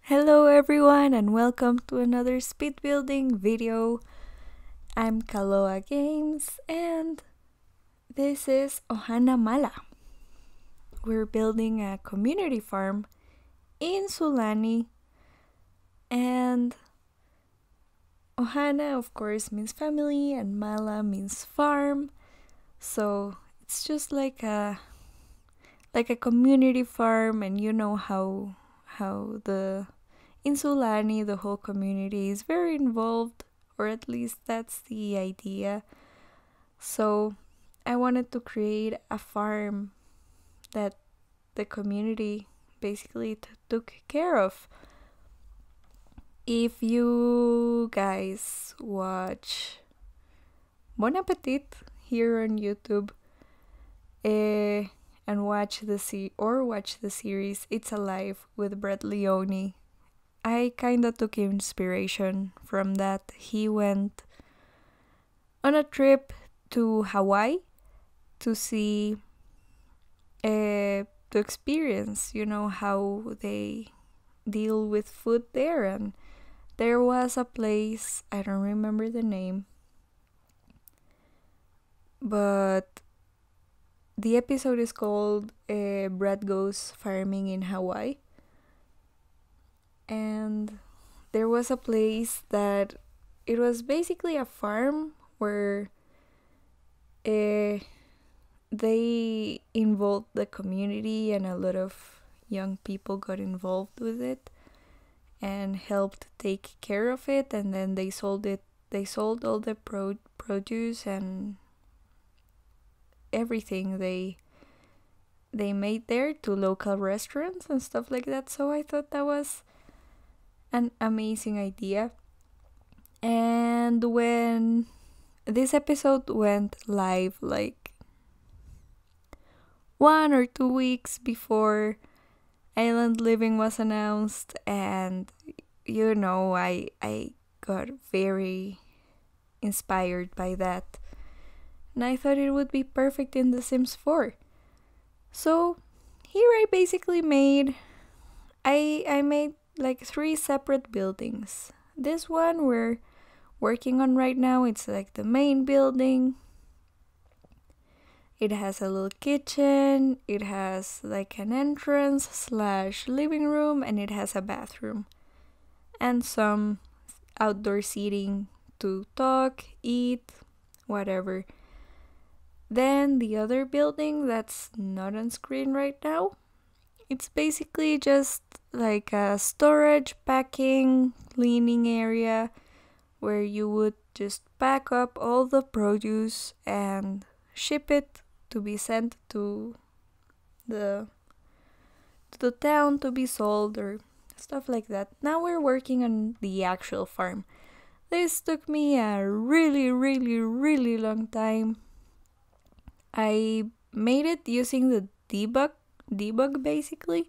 Hello everyone and welcome to another speed building video. I'm KaloaGames and this is Ohana Māla. We're building a community farm in Sulani, and Ohana of course means family and Māla means farm. So it's just like a community farm, and you know how in Sulani the whole community is very involved, or at least that's the idea. So I wanted to create a farm that the community basically took care of. If you guys watch Bon Appetit here on YouTube and watch the series It's Alive with Brad Leone, I kinda took inspiration from that. He went on a trip to Hawaii to see, to experience, how they deal with food there. And there was a place, I don't remember the name, but the episode is called Brad Goes Farming in Hawaii. And there was a place that it was basically a farm where they involved the community, and a lot of young people got involved with it and helped take care of it, and then they sold all the produce and everything they made there to local restaurants and stuff like that. So I thought that was an amazing idea. And when this episode went live, like 1 or 2 weeks before Island Living was announced, and I got very inspired by that, and I thought it would be perfect in The Sims 4. So here I basically made like 3 separate buildings. This one we're working on right now, it's like the main building. It has a little kitchen, it has like an entrance / living room, and it has a bathroom and some outdoor seating to talk, eat, whatever. Then the other building that's not on screen right now, it's basically just like a storage, packing, cleaning area where you would just pack up all the produce and ship it to be sent to the town to be sold or stuff like that. Now we're working on the actual farm. This took me a really, really, really long time. I made it using the debug basically,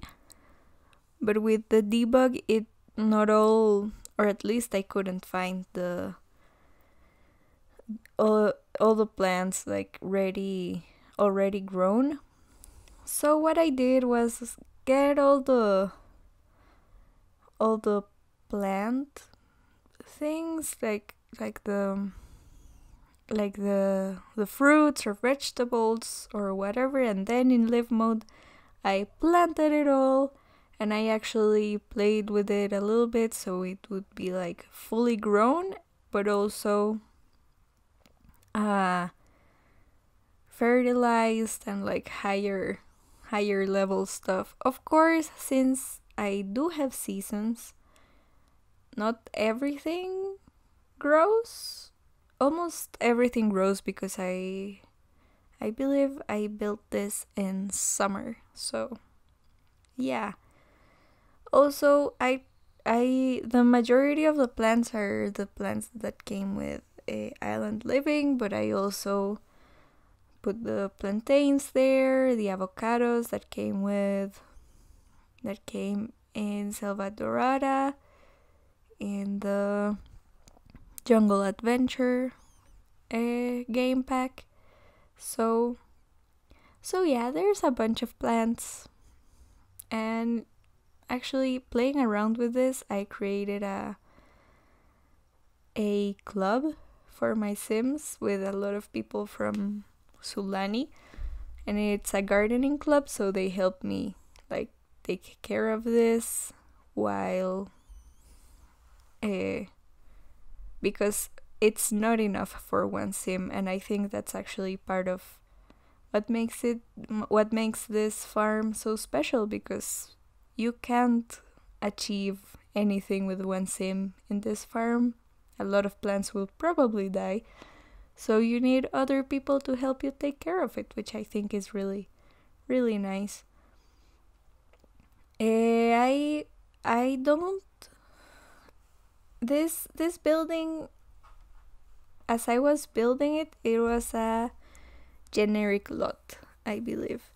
but with the debug it not all, or at least I couldn't find all the plants like already grown. So what I did was get all the plant things, like the fruits or vegetables or whatever, and then in live mode I planted it all, and I actually played with it a little bit so it would be like fully grown, but also fertilized and like higher level stuff. Of course, since I do have seasons, not everything grows. Almost everything grows because I believe I built this in summer. So yeah. Also, the majority of the plants are the plants that came with Island Living, but I also put the plantains there, the avocados that came in Selva Dorada, in the Jungle Adventure game pack. So yeah, there's a bunch of plants, and actually playing around with this, I created a club for my Sims with a lot of people from Sulani, and it's a gardening club, so they help me like take care of this while because it's not enough for one Sim, and I think that's actually part of what makes this farm so special, because you can't achieve anything with one Sim in this farm. A lot of plants will probably die, so you need other people to help you take care of it, which I think is really, really nice. I don't. This building, as I was building it, it was a generic lot, I believe.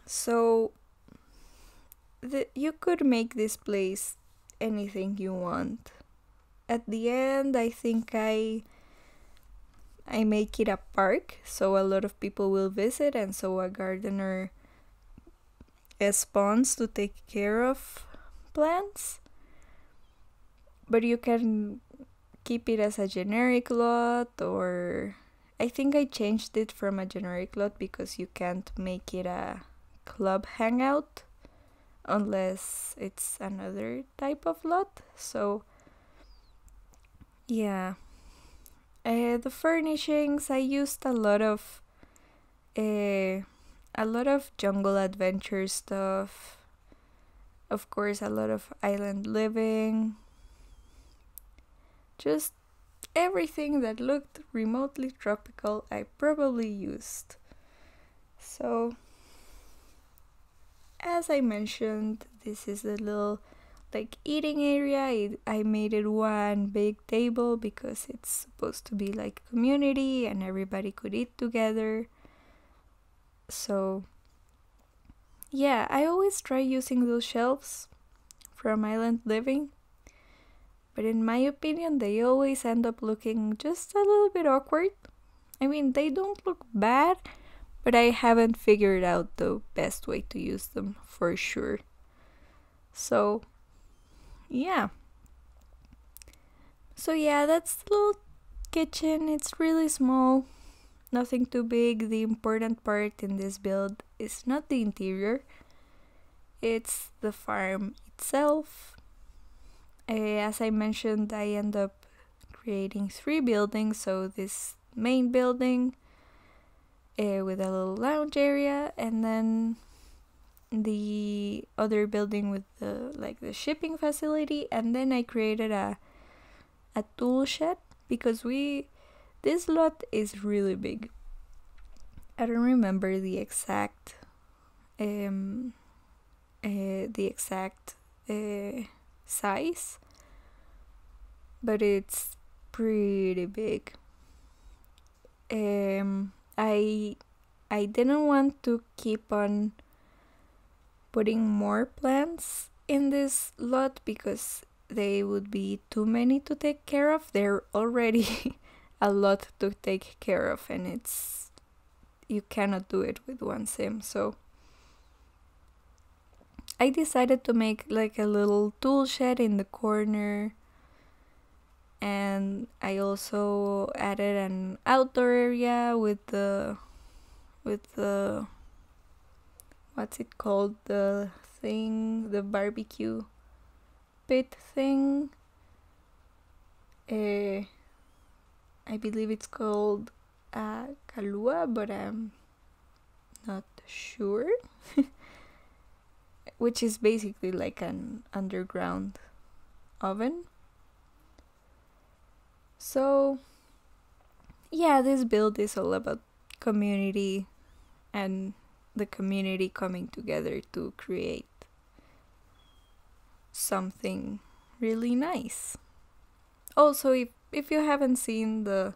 So you could make this place anything you want. At the end, I think I make it a park, so a lot of people will visit, and so a gardener spawns to take care of plants. But you can keep it as a generic lot, or I think I changed it from a generic lot because you can't make it a club hangout unless it's another type of lot. So yeah, the furnishings, I used a lot of jungle adventure stuff. Of course, a lot of island living. Just everything that looked remotely tropical, I probably used. So, as I mentioned, this is the little like eating area. I made it one big table because it's supposed to be like community and everybody could eat together. So yeah, I always try using those shelves from Island Living, but in my opinion they always end up looking just a little bit awkward. I mean, they don't look bad, but I haven't figured out the best way to use them for sure. So yeah, that's the little kitchen. It's really small, nothing too big. The important part in this build is not the interior, it's the farm itself. As I mentioned, I end up creating 3 buildings, so this main building with a little lounge area, and then the other building with the shipping facility, and then I created a tool shed because this lot is really big. I don't remember the exact size, but it's pretty big. I didn't want to keep on putting more plants in this lot because they would be too many to take care of. They're already a lot to take care of, and you cannot do it with one sim. So I decided to make like a little tool shed in the corner, and I also added an outdoor area with the what's it called, the barbecue pit thing. I believe it's called Kaloa, but I'm not sure. Which is basically like an underground oven. So yeah, this build is all about community and the community coming together to create something really nice. Also, if you haven't seen the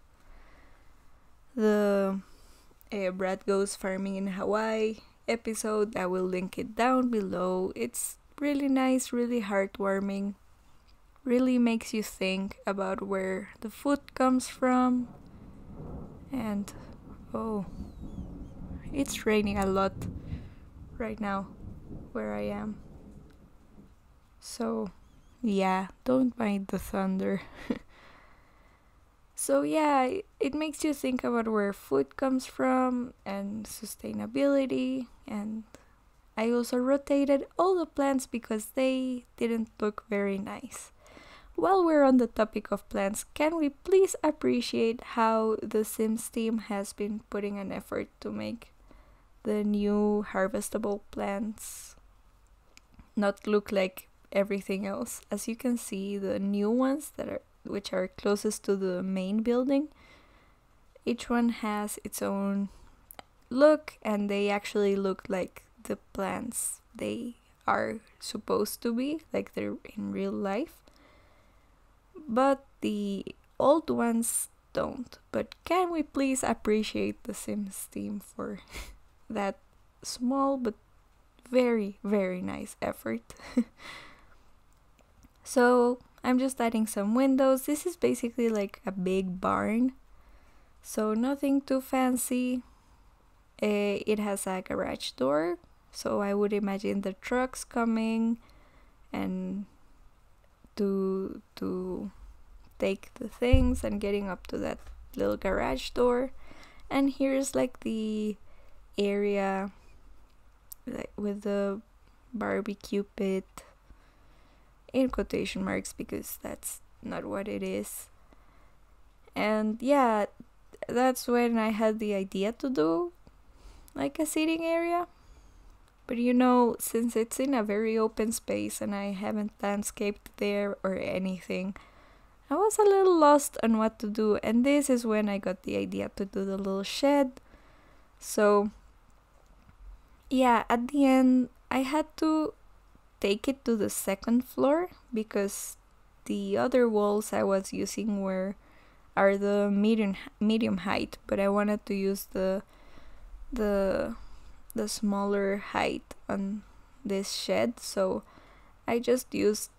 Brad Goes Farming in Hawaii episode, I will link it down below. It's really nice, really heartwarming, really makes you think about where the food comes from. And oh, it's raining a lot right now where I am. So yeah, don't mind the thunder. So yeah, it makes you think about where food comes from and sustainability. And I also rotated all the plants because they didn't look very nice. While we're on the topic of plants, can we please appreciate how the Sims team has been putting an effort to make the new harvestable plants not look like everything else? As you can see, the new ones which are closest to the main building, each one has its own look, and they actually look like the plants they are supposed to be, like they're in real life. But the old ones don't. But can we please appreciate the Sims team for that small but very, very nice effort? So I'm just adding some windows. This is basically like a big barn, so nothing too fancy. It has a garage door, so I would imagine the trucks coming and to take the things and getting up to that little garage door. And here's like the area with the barbecue pit, in quotation marks because that's not what it is. And yeah, that's when I had the idea to do like a seating area. But you know, since it's in a very open space and I haven't landscaped there or anything, I was a little lost on what to do, and this is when I got the idea to do the little shed. So yeah, at the end I had to take it to the second floor because the other walls I was using are the medium height, but I wanted to use the smaller height on this shed. So I just placed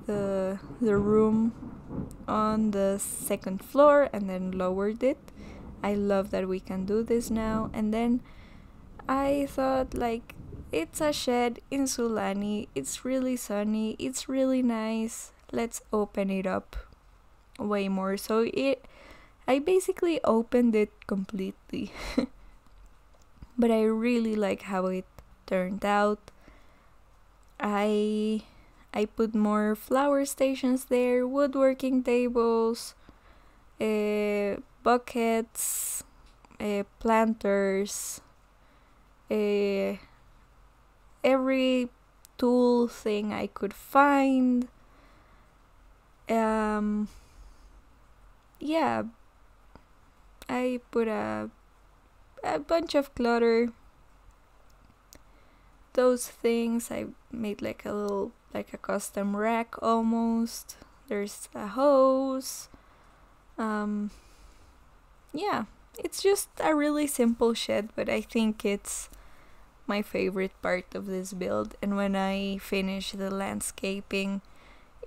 the room on the second floor and then lowered it. I love that we can do this now. And then I thought, like, it's a shed in Sulani, it's really sunny, it's really nice, let's open it up way more. So I basically opened it completely. But I really like how it turned out. I put more flower stations there, woodworking tables, buckets, planters, every tool thing I could find. Yeah, I put a bunch of clutter. Those things I made like a custom rack almost. There's a hose. Yeah, it's just a really simple shed, but I think it's my favorite part of this build. And when I finish the landscaping,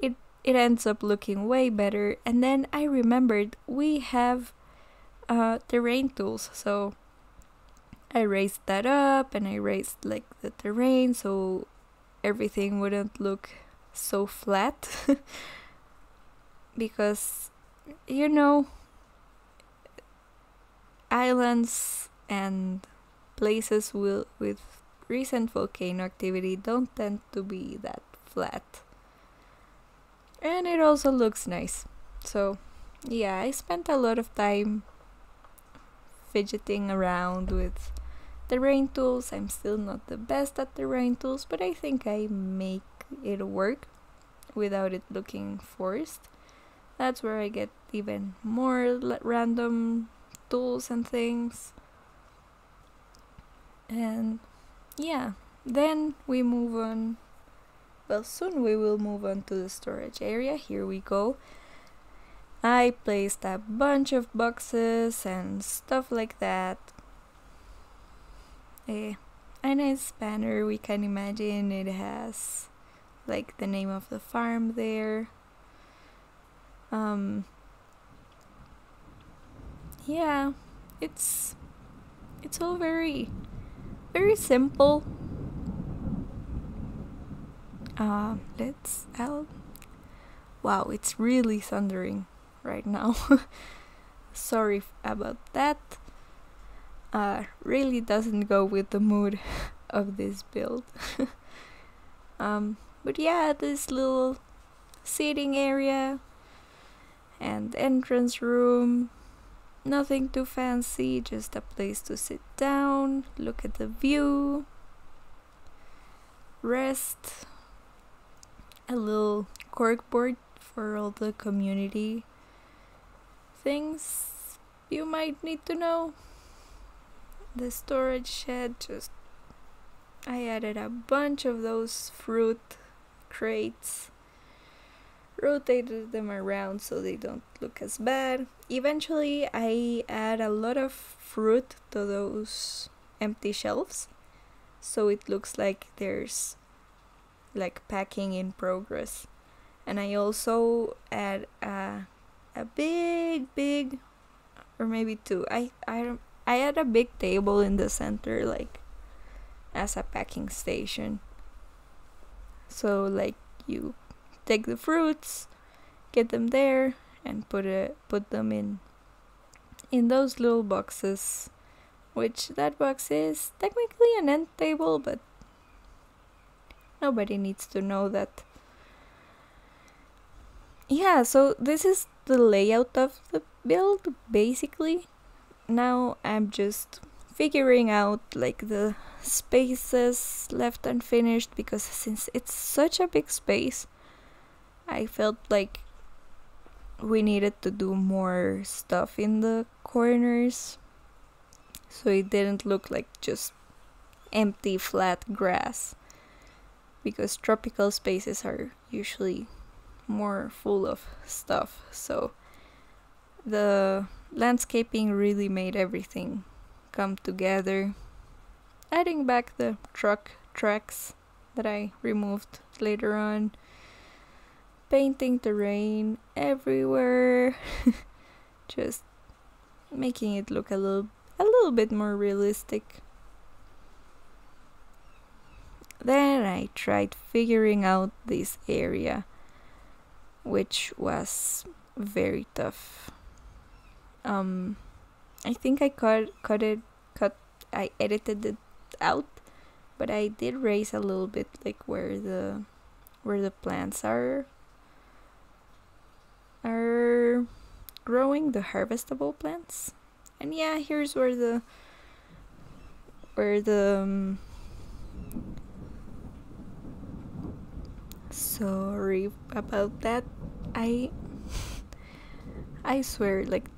it ends up looking way better. And then I remembered we have terrain tools, so I raised that up and I raised like the terrain so everything wouldn't look so flat. Because, you know, islands and places with recent volcano activity don't tend to be that flat. And it also looks nice. So yeah, I spent a lot of time fidgeting around with terrain tools. I'm still not the best at terrain tools, but I think I make it work without it looking forced. That's where I get even more random tools and things. And yeah, then we move on. Well, soon we will move on to the storage area. Here we go. I placed a bunch of boxes and stuff like that. A nice banner, we can imagine. It has like the name of the farm there. Yeah, it's all very, very simple. Let's out. Wow, it's really thundering right now. Sorry about that. Really doesn't go with the mood of this build. But yeah, this little seating area and entrance room, nothing too fancy, just a place to sit down, look at the view, rest, a little corkboard for all the community things you might need to know. The storage shed, I added a bunch of those fruit crates, rotated them around so they don't look as bad. Eventually I add a lot of fruit to those empty shelves, so it looks like there's like packing in progress. And I also add a big, or maybe two. I add a big table in the center, like as a packing station. So like you take the fruits, get them there, and put them in those little boxes. Which that box is technically an end table, but nobody needs to know that. Yeah, so this is the layout of the build, basically. Now I'm just figuring out like the spaces left unfinished, because since it's such a big space, I felt like we needed to do more stuff in the corners, so it didn't look like just empty flat grass, because tropical spaces are usually more full of stuff. So the landscaping really made everything come together, adding back the truck tracks that I removed later on, painting terrain everywhere, just making it look a little bit more realistic. Then I tried figuring out this area, which was very tough. I think I I edited it out, but I did raise a little bit like where the plants are growing, the harvestable plants. And yeah, here's where the sorry about that. I swear, like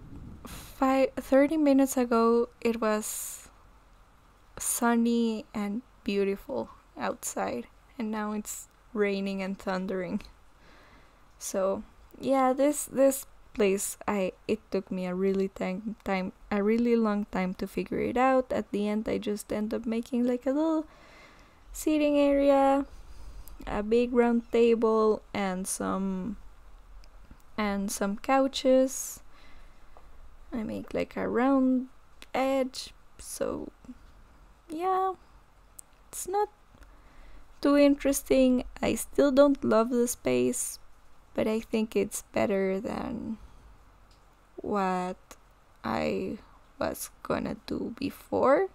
30 minutes ago it was sunny and beautiful outside, and now it's raining and thundering. So yeah, this place, it took me a really long time to figure it out. At the end I just end up making like a little seating area, a big round table, and some couches. I make like a round edge, so yeah, it's not too interesting. I still don't love the space, but I think it's better than what I was gonna do before.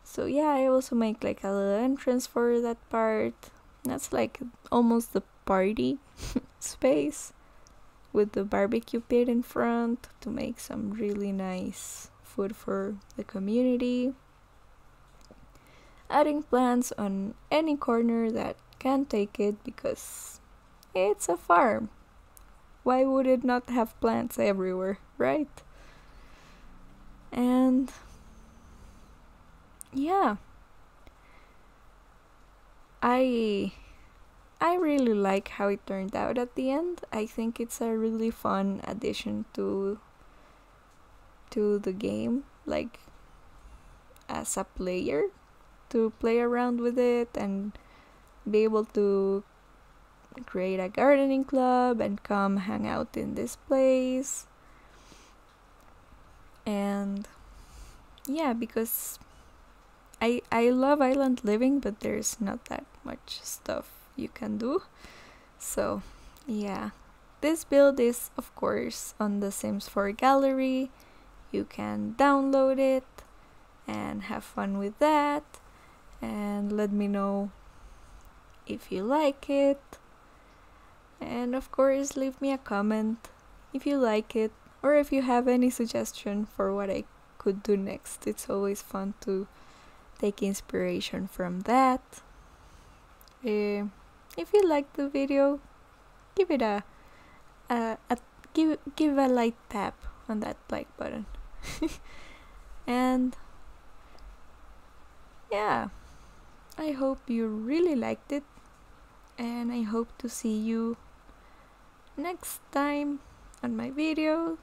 So yeah, I also make like a little entrance for that part. That's like almost the party space, with the barbecue pit in front to make some really nice food for the community. Adding plants on any corner that can take it, because it's a farm. Why would it not have plants everywhere, right? And yeah, I really like how it turned out at the end. I think it's a really fun addition to the game, like as a player, to play around with it and be able to create a gardening club and come hang out in this place. And yeah, because I love island living, but there's not that much stuff you can do. So yeah, this build is of course on the Sims 4 gallery. You can download it and have fun with that, and let me know if you like it, and of course leave me a comment if you like it, or if you have any suggestion for what I could do next. It's always fun to take inspiration from that. If you like the video, give it give a light tap on that like button. And yeah, I hope you really liked it, and I hope to see you next time on my video.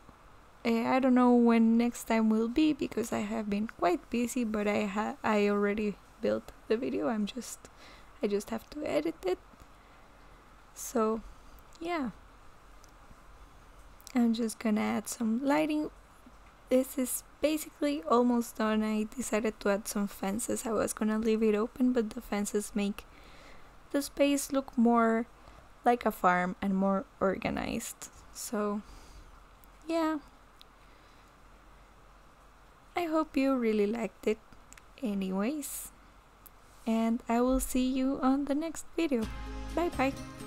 I don't know when next time will be because I have been quite busy, but I already built the video. I just have to edit it. So yeah, I'm just gonna add some lighting. This is basically almost done. I decided to add some fences. I was gonna leave it open, but the fences make the space look more like a farm and more organized. So yeah, I hope you really liked it anyways, and I will see you on the next video. Bye bye.